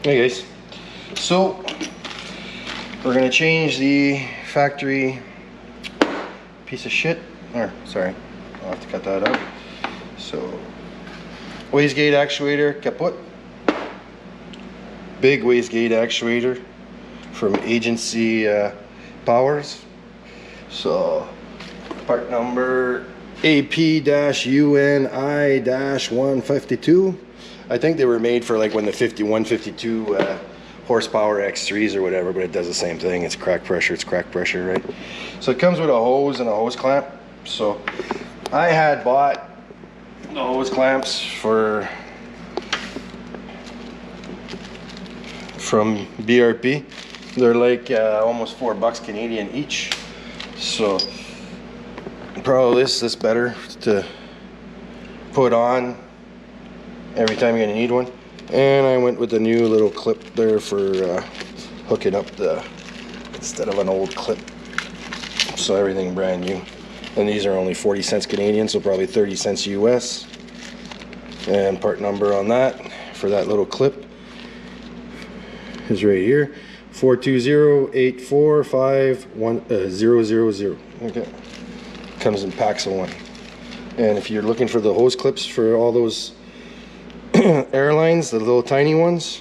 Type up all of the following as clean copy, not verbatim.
Hey guys, so we're gonna change the factory piece of shit, or sorry, I'll have to cut that out. So, wastegate actuator kaput. Big wastegate actuator from agency powers. So, part number AP-UNI-152. I think they were made for like when the 152 horsepower X3s or whatever, but it does the same thing. It's crack pressure, right? So it comes with a hose and a hose clamp. So I had bought the hose clamps from BRP. They're like almost $4 Canadian each. So probably this better to put on every time you're gonna need one. And I went with the new little clip there for hooking up instead of an old clip. So everything brand new. And these are only 40 cents Canadian, so probably 30 cents US. And part number on that for that little clip is right here, 420-845-1000. Okay, comes in packs of one. And if you're looking for the hose clips for all those airlines, the little tiny ones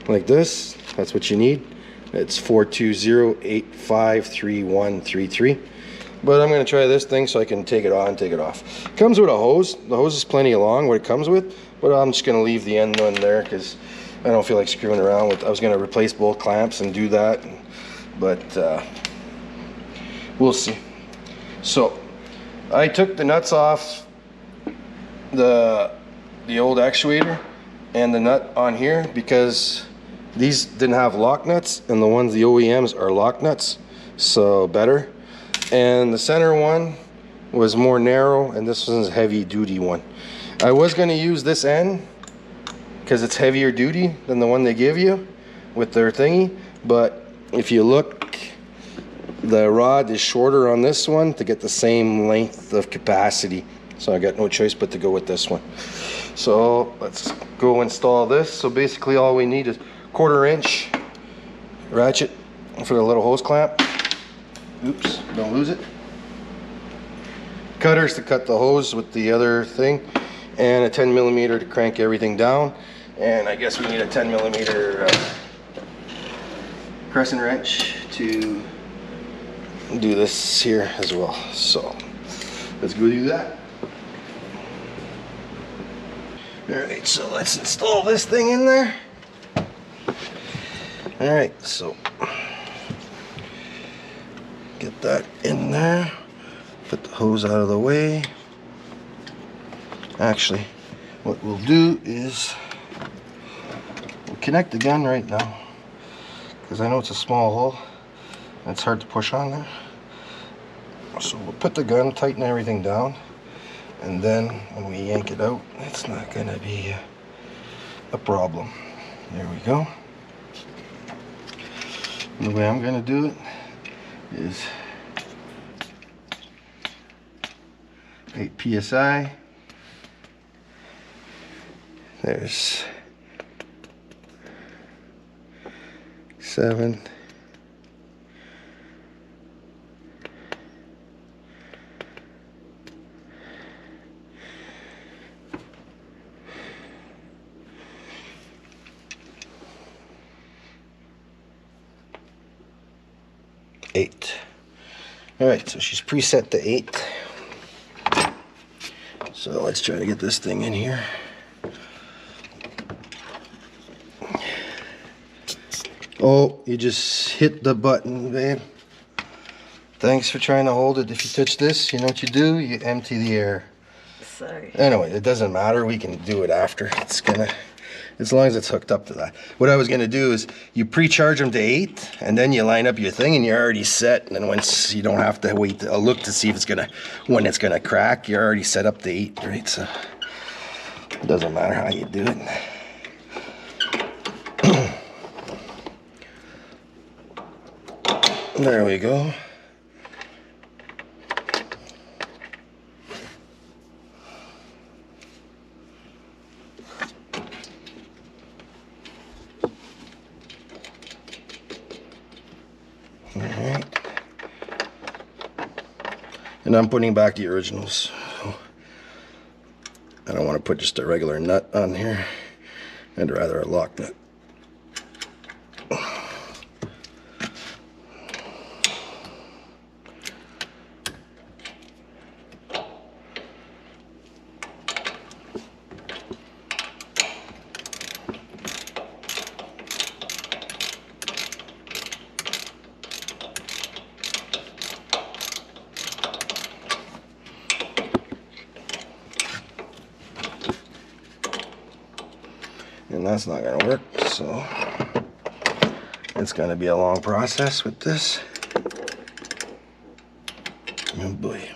like this, that's what you need. It's 420-853-133. But I'm going to try this thing so I can take it on and take it off. Comes with a hose. The hose is plenty long, what it comes with, but I'm just going to leave the end one there because I don't feel like screwing around with. I was going to replace both clamps and do that, but we'll see. So I took the nuts off the old actuator and the nut on here because these didn't have lock nuts, and the ones, the OEMs, are lock nuts, so better. And the center one was more narrow, and this one's a heavy duty one. I was going to use this end because it's heavier duty than the one they give you with their thingy, but if you look, the rod is shorter on this one to get the same length of capacity, so I got no choice but to go with this one. So let's go install this. So basically all we need is 1/4 inch ratchet for the little hose clamp. Oops, don't lose it. Cutters to cut the hose with the other thing, and a 10mm to crank everything down. And I guess we need a 10mm crescent wrench to do this here as well. So let's go do that. Alright, so let's install this thing in there. Alright, so get that in there. Put the hose out of the way. Actually, what we'll do is we'll connect the gun right now, because I know it's a small hole and it's hard to push on there. So we'll put the gun, tighten everything down, and then when we yank it out, it's not going to be a problem. There we go. And the way I'm going to do it is 8 psi. There's 7. Alright, so she's preset to 8. So let's try to get this thing in here. Oh, you just hit the button, babe. Thanks for trying to hold it. If you touch this, you know what you do? You empty the air. Sorry. Anyway, it doesn't matter. We can do it after. It's gonna, as long as it's hooked up to that. What I was gonna do is you pre-charge them to 8, and then you line up your thing, and you're already set. And then once you don't have to wait to look to see if it's gonna, when it's gonna crack, you're already set up to 8, right? So it doesn't matter how you do it. There we go. All right. And I'm putting back the originals. So I don't want to put just a regular nut on here. I'd rather a lock nut. And that's not gonna work, so it's gonna be a long process with this. Oh boy.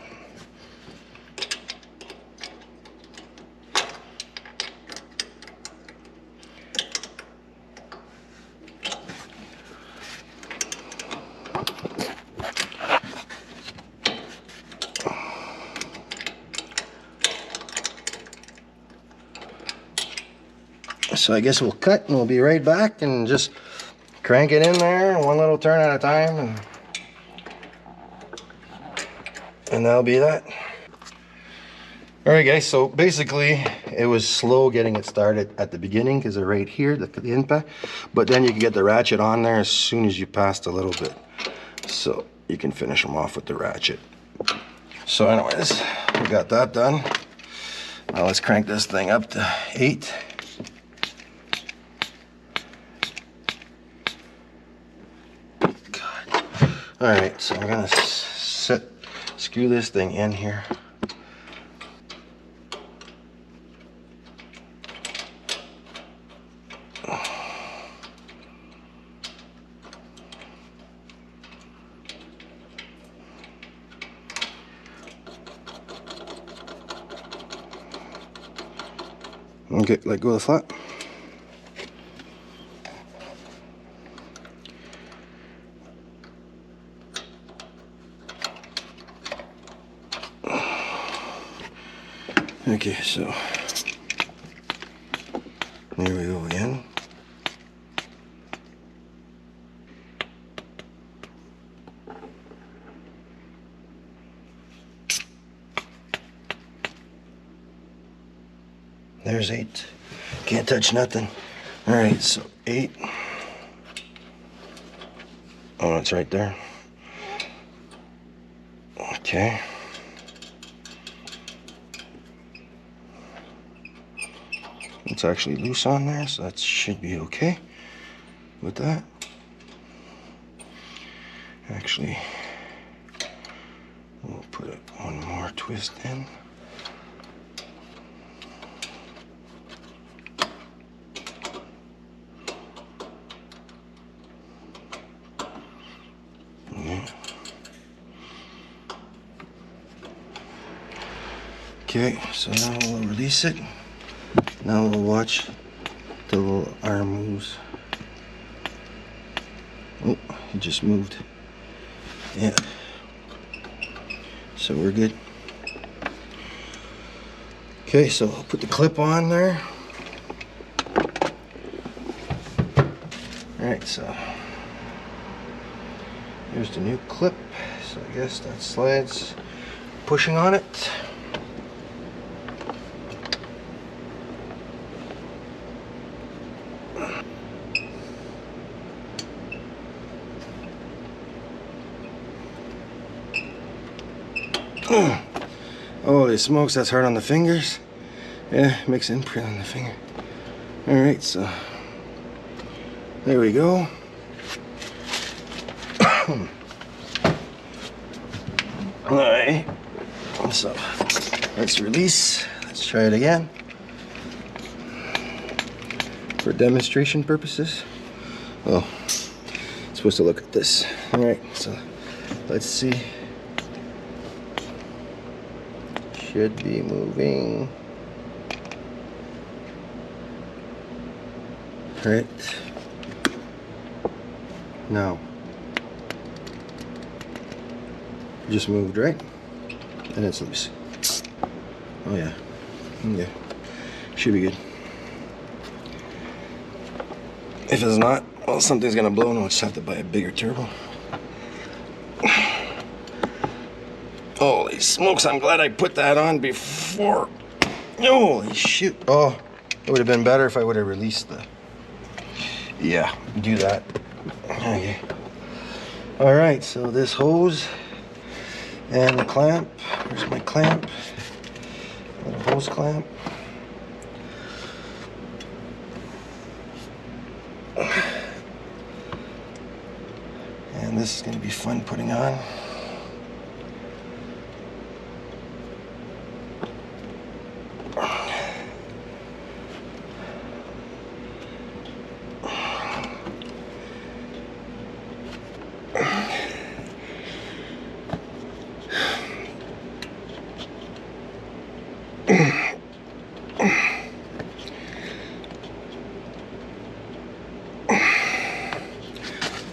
So I guess we'll cut and we'll be right back and just crank it in there one little turn at a time, and that'll be that. All right guys, so basically it was slow getting it started at the beginning because they're right here, the impact, but then you can get the ratchet on there as soon as you passed a little bit. So you can finish them off with the ratchet. So anyways, we got that done. Now let's crank this thing up to 8. All right, so we're gonna screw this thing in here. Okay, let go of the flap. Okay, so there we go again. There's 8. Can't touch nothing. All right, so 8. Oh, it's right there. Okay. It's actually loose on there, so that should be okay with that. Actually, we'll put one more twist in. Yeah. Okay, so now we'll release it. Now we'll watch the little arm moves. Oh, he just moved. Yeah. So we're good. Okay, so I'll put the clip on there. Alright, so here's the new clip. So I guess that slides pushing on it. Holy smokes, that's hard on the fingers. Yeah, makes an imprint on the finger. Alright, so there we go. Alright, so let's release. Let's try it again for demonstration purposes. Oh, it's supposed to look at this. Alright, so let's see. Should be moving. Right. Now. Just moved, right? And it's loose. Oh yeah. Okay. Should be good. If it's not, well, something's gonna blow and we'll just have to buy a bigger turbo. Holy smokes, I'm glad I put that on before. Holy shoot. Oh, it would have been better if I would have released the... Yeah, do that. Okay. All right, so this hose and the clamp. Where's my clamp? Little hose clamp. And this is going to be fun putting on.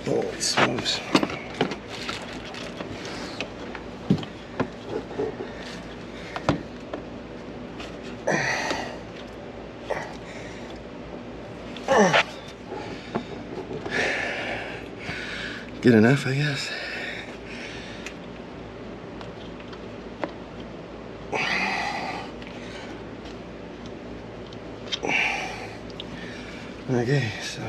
Holy smokes. Good enough, I guess. Okay, so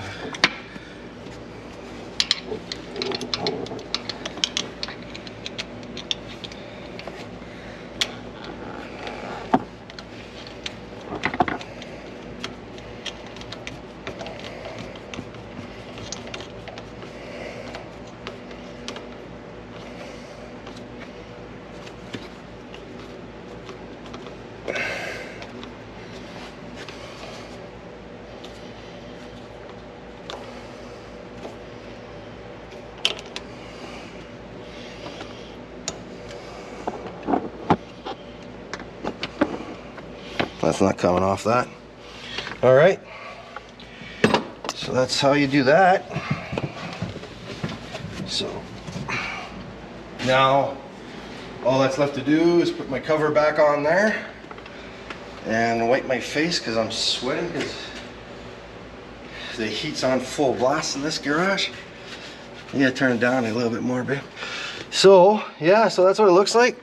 that's not coming off that. All right, so that's how you do that. So now all that's left to do is put my cover back on there and wipe my face because I'm sweating because the heat's on full blast in this garage. You gotta turn it down a little bit more, babe. So yeah, so that's what it looks like.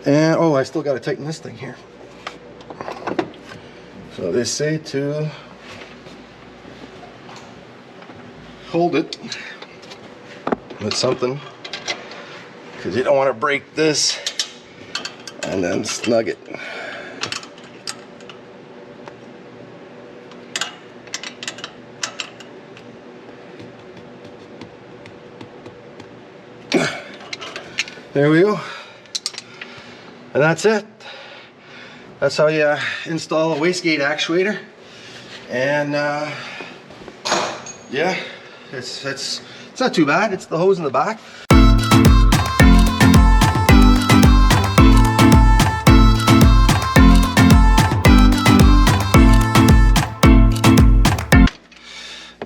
And oh, I still gotta tighten this thing here. So they say to hold it with something because you don't want to break this, and then snug it. There we go. And that's it. That's how you install a wastegate actuator. And yeah, it's not too bad. It's the hose in the back.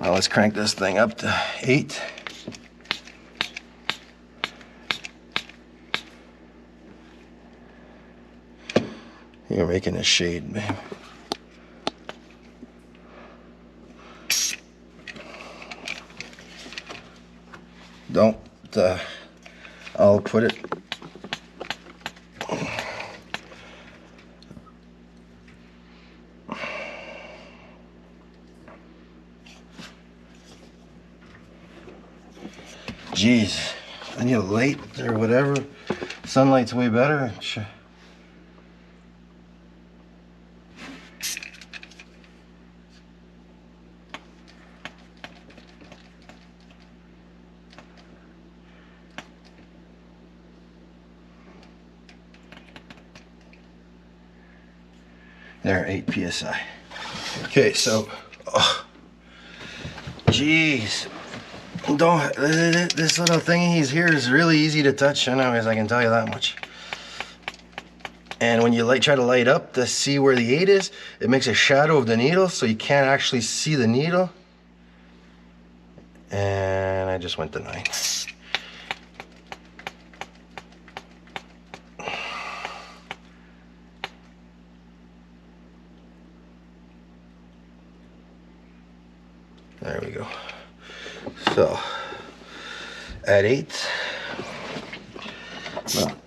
Now let's crank this thing up to 8. You're making a shade, babe. Don't, I'll put it. Jeez, I need a light or whatever. Sunlight's way better. Sure. There, 8 psi. Okay, so, oh, jeez, don't. This little thingy here is really easy to touch. Anyways, I can tell you that much. And when you try to light up to see where the 8 is, it makes a shadow of the needle, so you can't actually see the needle. And I just went to 9. There we go. So at 8, well,